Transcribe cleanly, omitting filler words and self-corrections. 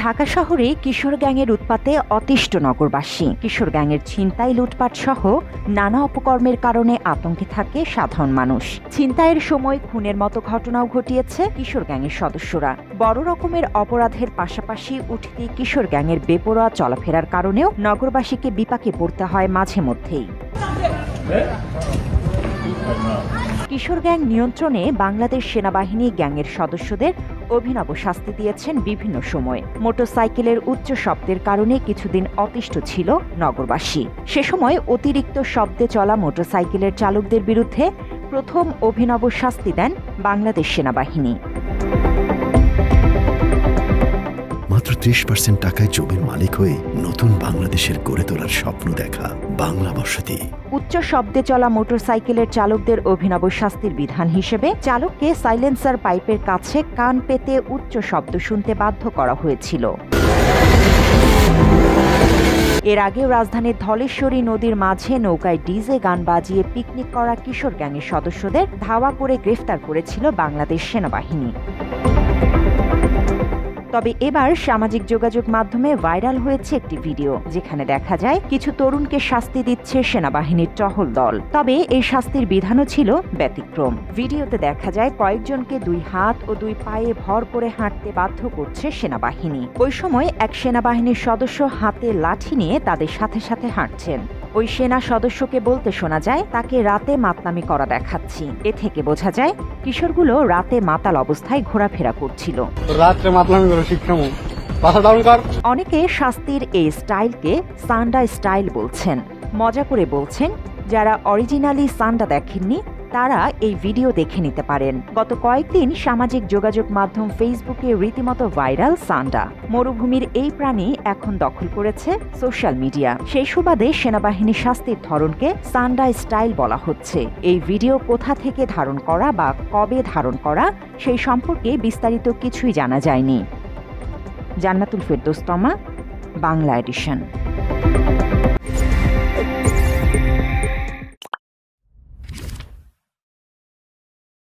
ঢাকা শহরে কিশোর গ্যাংয়ের উৎপাতে অতিষ্ঠ নগরবাসী। কিশোর গ্যাংয়ের ছিনতাই, লুটপাট সহ নানা অপকর্মের কারণে আতঙ্কে থাকে সাধারণ মানুষ। ছিনতাইয়ের সময় খুনের মতো ঘটনাও ঘটিয়েছে কিশোর গ্যাংয়ের সদস্যরা। বড় রকমের অপরাধের পাশাপাশি উঠতি কিশোর গ্যাংয়ের বেপরোয়া চলাফেরার কারণেও নগরবাসীকে বিপাকে পড়তে হয় মাঝে মধ্যেই। কিশোর গ্যাং নিয়ন্ত্রণে বাংলাদেশ সেনাবাহিনী গ্যাংয়ের সদস্যদের অভিনব শাস্তি দিয়েছেন বিভিন্ন সময়। মোটরসাইকেলের উচ্চ শব্দের কারণে কিছুদিন অতিষ্ঠ ছিল নগরবাসী। সে সময় অতিরিক্ত শব্দে চলা মোটরসাইকেলের চালকদের বিরুদ্ধে প্রথম অভিনব শাস্তি দেন বাংলাদেশ সেনাবাহিনী। মাত্র 30% টাকায় জমির মালিক হয়ে নতুন বাংলাদেশের গড়ে তোলার স্বপ্ন দেখা বাংলা বসতি। উচ্চ শব্দে চলা মোটরসাইকেলের চালকদের অভিনব শাস্তির বিধান হিসেবে চালককে সাইলেন্সার পাইপের কাছে কান পেতে উচ্চ শব্দ শুনতে বাধ্য করা হয়েছিল। এর আগে রাজধানীর ধলেশ্বরী নদীর মাঝে নৌকায় ডিজে গান বাজিয়ে পিকনিক করা কিশোর গ্যাংয়ের সদস্যদের ধাওয়া করে গ্রেফতার করেছিল বাংলাদেশ সেনাবাহিনী। তবে এবার সামাজিক যোগাযোগ মাধ্যমে ভাইরাল হয়েছে একটি ভিডিও, যেখানে দেখা যায় কিছু তরুণকে শাস্তি দিচ্ছে সেনাবাহিনীর টহল দল। তবে এই শাস্তির বিধানও ছিল ব্যতিক্রম। ভিডিওতে দেখা যায় কয়েকজনকে 2 হাত ও 2 পায়ে ভর করে হাঁটতে বাধ্য করছে সেনাবাহিনী। ওই সময় এক সেনাবাহিনীর সদস্য হাতে লাঠি নিয়ে তাদের সাথে সাথে হাঁটছেন। ওই সেনা সদস্যকে বলতে শোনা যায়, তাকে রাতে মাতলামি করা দেখাচ্ছি। এ থেকে বোঝা যায় কিশোরগুলো রাতে মাতাল অবস্থায় ঘোরাফেরা করছিল। অনেকে শাস্তির এই স্টাইলকে সান্ডা স্টাইল বলছেন। মজা করে বলছেন, যারা অরিজিনালি সান্ডা দেখেননি তারা এই ভিডিও দেখে নিতে পারেন। গত কয়েকদিন সামাজিক যোগাযোগ মাধ্যম ফেসবুকে রীতিমতো ভাইরাল সান্ডা। মরুভূমির এই প্রাণী এখন দখল করেছে সোশ্যাল মিডিয়া। সেই সুবাদে সেনাবাহিনীর শাস্তির ধরনকে সান্ডা স্টাইল বলা হচ্ছে। এই ভিডিও কোথা থেকে ধারণ করা বা কবে ধারণ করা সেই সম্পর্কে বিস্তারিত কিছুই জানা যায়নি। জান্নাতুল ফেরদৌস তমা, বাংলা এডিশন।